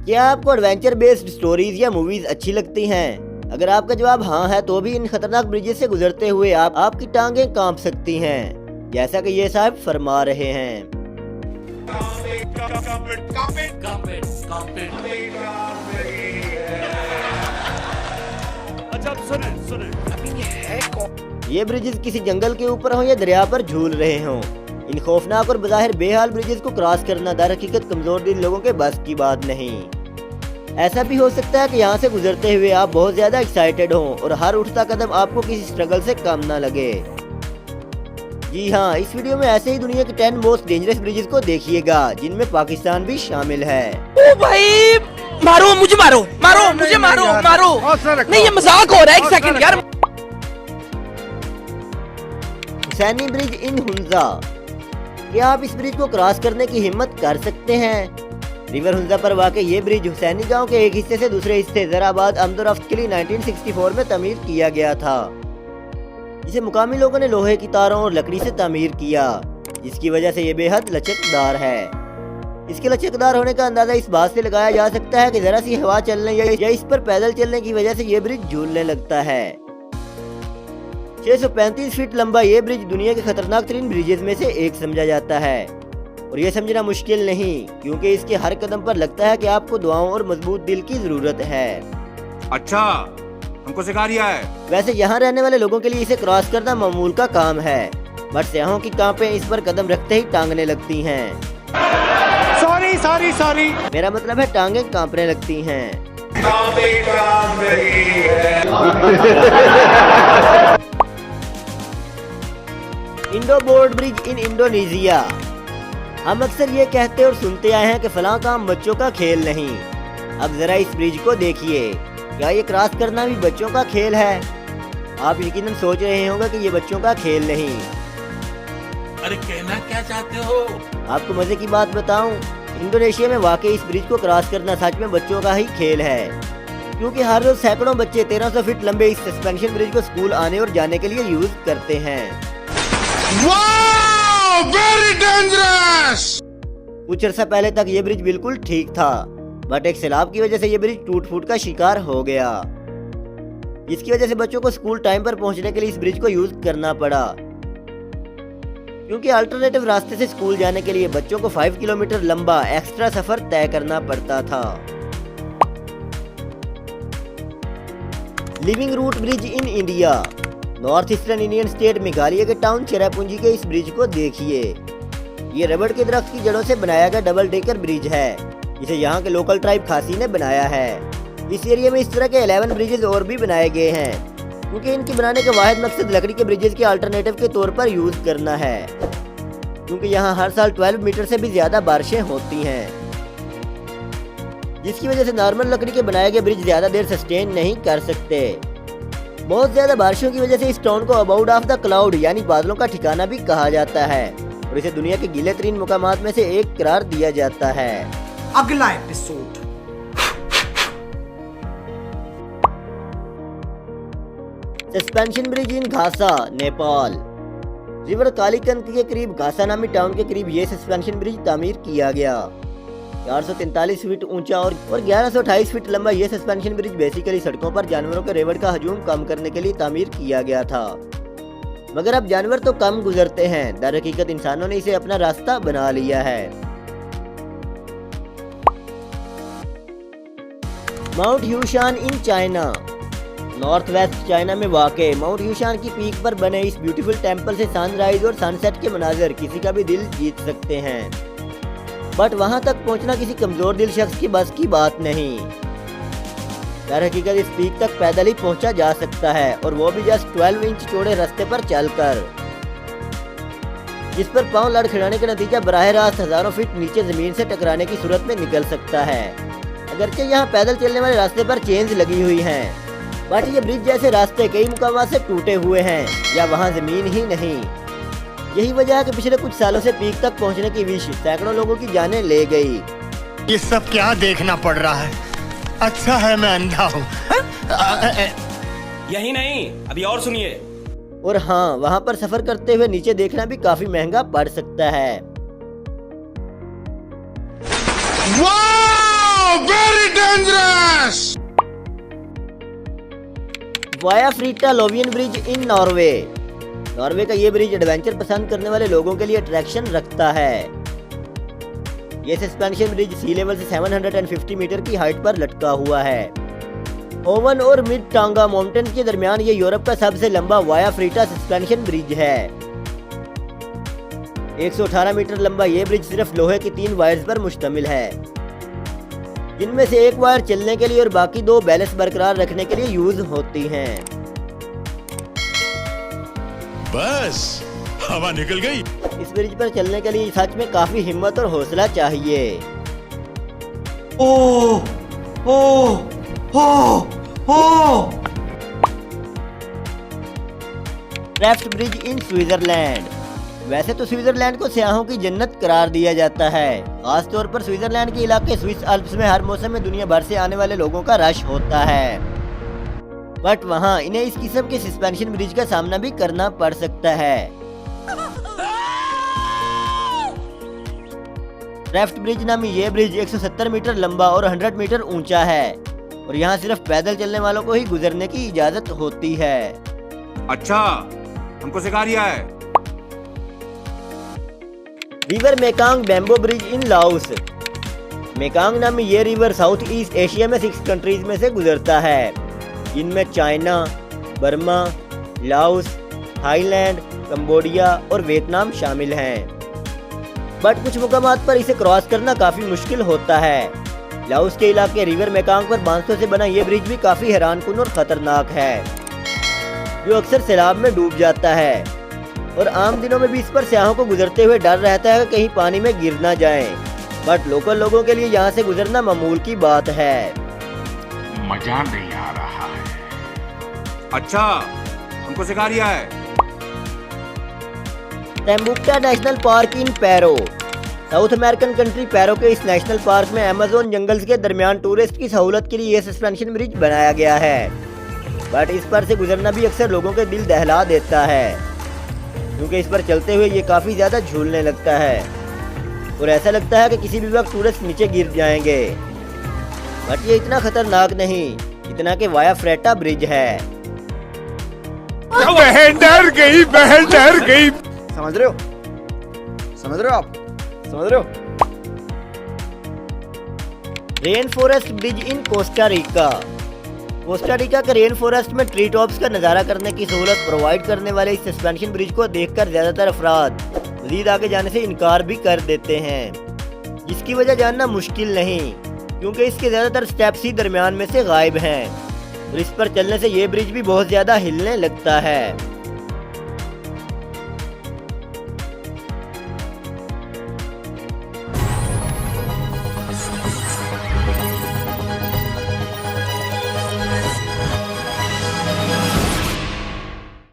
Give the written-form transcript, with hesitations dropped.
क्या आपको adventure based stories या मूवीज अच्छी लगती हैं? अगर आपका जवाब हाँ है तो भी इन खतरनाक ब्रिजेस से गुजरते हुए आपकी टांगें कांप सकती हैं, जैसा कि ये साहब फरमा रहे हैं। अच्छा सुने ये ब्रिजेस किसी जंगल के ऊपर हो या दरिया पर झूल रहे हों, इन खौफनाक और बज़ाहिर बेहाल ब्रिजेस को क्रॉस करना दर हकीकत कमजोर दिल लोगों के बस की बात नहीं। ऐसा भी हो सकता है कि यहाँ से गुजरते हुए आप बहुत ज्यादा एक्साइटेड हों और हर उठता कदम आपको किसी स्ट्रगल से कम ना लगे। जी हाँ, इस वीडियो में ऐसे ही दुनिया के 10 मोस्ट डेंजरस ब्रिजेस को देखिएगा, जिनमें पाकिस्तान भी शामिल है। ओ भाई मारो मुझे, मारो मुझे, मारो नहीं, ये मजाक हो रहा है। एक सेकंड यार। Husaini bridge in Hunza. क्या आप इस ब्रिज को क्रॉस करने की हिम्मत कर सकते हैं? रिवर हुंजा पर वाक़ ये ब्रिज हुसैनी गांव के एक हिस्से से दूसरे हिस्से जराबाद आमदोरफ्त के लिए 1964 में तमीर किया गया था, जिसे मुकामी लोगों ने लोहे की तारों और लकड़ी से तामीर किया, जिसकी वजह से ये बेहद लचकदार है। इसके लचकदार होने का अंदाजा इस बात से लगाया जा सकता है कि जरा सी हवा चलने या इस पर पैदल चलने की वजह से ये ब्रिज झूलने लगता है। 635 फीट लंबा ये ब्रिज दुनिया के खतरनाक तरीन ब्रिजेस में से एक समझा जाता है, और ये समझना मुश्किल नहीं, क्योंकि इसके हर कदम पर लगता है कि आपको दुआओं और मजबूत दिल की जरूरत है। अच्छा, हमको सिखा रिया है। वैसे यहाँ रहने वाले लोगों के लिए इसे क्रॉस करना मामूल का काम है, बट सयाहों की टांगें इस पर कदम रखते ही टांगने लगती हैं। सॉरी मेरा मतलब है टांगें कांपने लगती हैं। Indo board bridge in Indonesia. हम अक्सर ये कहते और सुनते आए हैं कि फलां काम बच्चों का खेल नहीं। अब जरा इस ब्रिज को देखिए, क्या ये क्रॉस करना भी बच्चों का खेल है? आप यकीनन सोच रहे होंगे कि ये बच्चों का खेल नहीं। अरे कहना क्या चाहते हो? आपको मजे की बात बताऊं, इंडोनेशिया में वाकई इस ब्रिज को क्रॉस करना सच में बच्चों का ही खेल है, क्योंकि हर रोज सैकड़ों बच्चे 1300 फीट लंबे इस सस्पेंशन ब्रिज को स्कूल आने और जाने के लिए यूज करते हैं। Very dangerous. कुछ अर्सा पहले तक ये ब्रिज बिल्कुल ठीक था, बट एक सैलाब की वजह से ये ब्रिज टूट फूट का शिकार हो गया, जिसकी वजह से बच्चों को स्कूल टाइम पर पहुंचने के लिए इस ब्रिज को यूज करना पड़ा, क्योंकि अल्टरनेटिव रास्ते से स्कूल जाने के लिए बच्चों को 5 किलोमीटर लंबा एक्स्ट्रा सफर तय करना पड़ता था। Living root bridge in India. North eastern Indian state Meghalaya के टाउन चेरापूंजी के इस ब्रिज को देखिए। ये रबड़ के दरख्त की जड़ों से बनाया गया डबल डेकर ब्रिज है, जिसे यहाँ के लोकल ट्राइब खासी ने बनाया है। इस एरिया में इस तरह के 11 ब्रिजेस और भी बनाए गए हैं, क्योंकि इनके बनाने का वाहिद मकसद लकड़ी के ब्रिजेस के अल्टरनेटिव के तौर पर यूज करना है, क्योंकि यहाँ हर साल 12 मीटर से भी ज्यादा बारिशें होती हैं, जिसकी वजह से नॉर्मल लकड़ी के बनाए गए ब्रिज ज्यादा देर सस्टेन नहीं कर सकते। बहुत ज्यादा बारिशों की वजह से इस टाउन को अबाउट ऑफ द क्लाउड यानी बादलों का ठिकाना भी कहा जाता है, और इसे दुनिया के गीले तरीन मुकामात में से एक करार दिया जाता है। अगला episode. Suspension bridge in Ghasa, Nepal. River Kalikand के करीब घासा नामी टाउन के करीब ये सस्पेंशन ब्रिज तामीर किया गया। 443 फीट ऊंचा और 1128 फीट लंबा ये सस्पेंशन ब्रिज बेसिकली सड़कों पर जानवरों के रेवड़ का हजूम कम करने के लिए तामीर किया गया था, मगर अब जानवर तो कम गुजरते हैं, दर हकीकत इंसानों ने इसे अपना रास्ता बना लिया है। Mount Huashan in China. North west China में वाक़े माउंट ह्यूशान की पीक पर बने इस ब्यूटीफुल टेंपल से सनराइज और सनसेट के मनाजर किसी का भी दिल जीत सकते हैं, बट वहां तक पहुंचना किसी कमजोर दिल शख्स की बस की बात नहीं। दर हकीकत इस पीक तक पैदल ही पहुंचा जा सकता है, और वो भी जस्ट 12 इंच चौड़े रास्ते पर चलकर, जिस पर पांव लड़खड़ाने का नतीजा बराह रास्त हजारों फीट नीचे जमीन से टकराने की सूरत में निकल सकता है। अगरचे यहाँ पैदल चलने वाले रास्ते पर चेन्स लगी हुई हैं, बट ये ब्रिज जैसे रास्ते कई मुकामात से टूटे हुए हैं या वहाँ जमीन ही नहीं। यही वजह है कि पिछले कुछ सालों से पीक तक पहुंचने की विश सैकड़ों लोगों की जानें ले गई। ये सब क्या देखना पड़ रहा है? अच्छा है मैं अंधा हूँ। यही नहीं, अभी और सुनिए। और हाँ, वहाँ पर सफर करते हुए नीचे देखना भी काफी महंगा पड़ सकता है। वाह, very via ferrata Loen bridge in Norway. Norway का ये ब्रिज एडवेंचर पसंद करने वाले लोगों के लिए अट्रैक्शन रखता है। ये सस्पेंशन ब्रिज सी लेवल से 750 मीटर की हाइट पर लटका हुआ है। ओवन और मिड टांगा माउंटेन के दरमियान ये यूरोप का सबसे लंबा वाया फ्रीटा सस्पेंशन ब्रिज है। 118 मीटर लंबा ये ब्रिज सिर्फ लोहे की 3 वायर्स पर मुश्तमिल है, जिनमें से एक वायर चलने के लिए और बाकी 2 बैलेंस बरकरार रखने के लिए यूज होती हैं। बस हवा निकल गई। इस ब्रिज पर चलने के लिए सच में काफी हिम्मत और हौसला चाहिए। ओ ओ ओ ओ ट्रैफ्ट ब्रिज इन स्विट्जरलैंड। वैसे तो स्विट्जरलैंड को सयाहों की जन्नत करार दिया जाता है। खास तौर पर स्विट्जरलैंड के इलाके स्विस अल्प्स में हर मौसम में दुनिया भर से आने वाले लोगों का रश होता है, बट वहाँ इन्हें इस किस्म के सस्पेंशन ब्रिज का सामना भी करना पड़ सकता है। ट्रैफ्ट ब्रिज नामी ये ब्रिज 170 मीटर लंबा और 100 मीटर ऊंचा है और यहाँ सिर्फ पैदल चलने वालों को ही गुजरने की इजाजत होती है। अच्छा, हमको सिखा रिया है। रिवर मेकांग बैम्बो ब्रिज इन लाओस। मेकांग नामी ये रिवर साउथ ईस्ट एशिया में 6 कंट्रीज में से गुजरता है, जिनमें China, Burma, Laos, Thailand, Cambodia और वियतनाम शामिल हैं। बट कुछ मुकामात पर इसे क्रॉस करना काफी मुश्किल होता है। लाओस के इलाके रिवर मेकांग पर बांसों से बना ये ब्रिज भी काफी हैरानकुन और खतरनाक है, जो अक्सर सैलाब में डूब जाता है और आम दिनों में भी इस पर सयाहों को गुजरते हुए डर रहता है कि कहीं पानी में गिर ना जाएं। बट लोकल लोगों के लिए यहाँ से गुजरना मामूल की बात है। मजा नहीं आ रहा है। अच्छा, हमको सिखा रिया है। Tambopata national park in Peru. South American country Peru के इस नेशनल पार्क में अमेज़न जंगल्स के दरमियान टूरिस्ट की सहूलत के लिए यह सस्पेंशन ब्रिज बनाया गया है, बट इस पर से गुजरना भी अक्सर लोगों के दिल दहला देता है, क्योंकि इस पर चलते हुए ये काफी ज्यादा झूलने लगता है और ऐसा लगता है कि किसी भी वक्त टूरिस्ट नीचे गिर जाएंगे। बट ये इतना खतरनाक नहीं जितना कि वाया फ्रेटा ब्रिज है। बहन डर गई, बहन डर गई। समझ रहे हो? समझ रहे हो आप? समझ रहे हो? रेन फॉरेस्ट ब्रिज इन कोस्टा रिका। कोस्टा रिका के रेन फॉरेस्ट में ट्री टॉप्स का नज़ारा करने की सहूलत प्रोवाइड करने वाले इस सस्पेंशन ब्रिज को देखकर ज़्यादातर अफराद मज़ीद आगे जाने से इनकार भी कर देते हैं, जिसकी वजह जानना मुश्किल नहीं, क्योंकि इसके ज़्यादातर स्टेप्स ही दरमियान में से गायब हैं और इस पर चलने से ये ब्रिज भी बहुत ज़्यादा हिलने लगता है।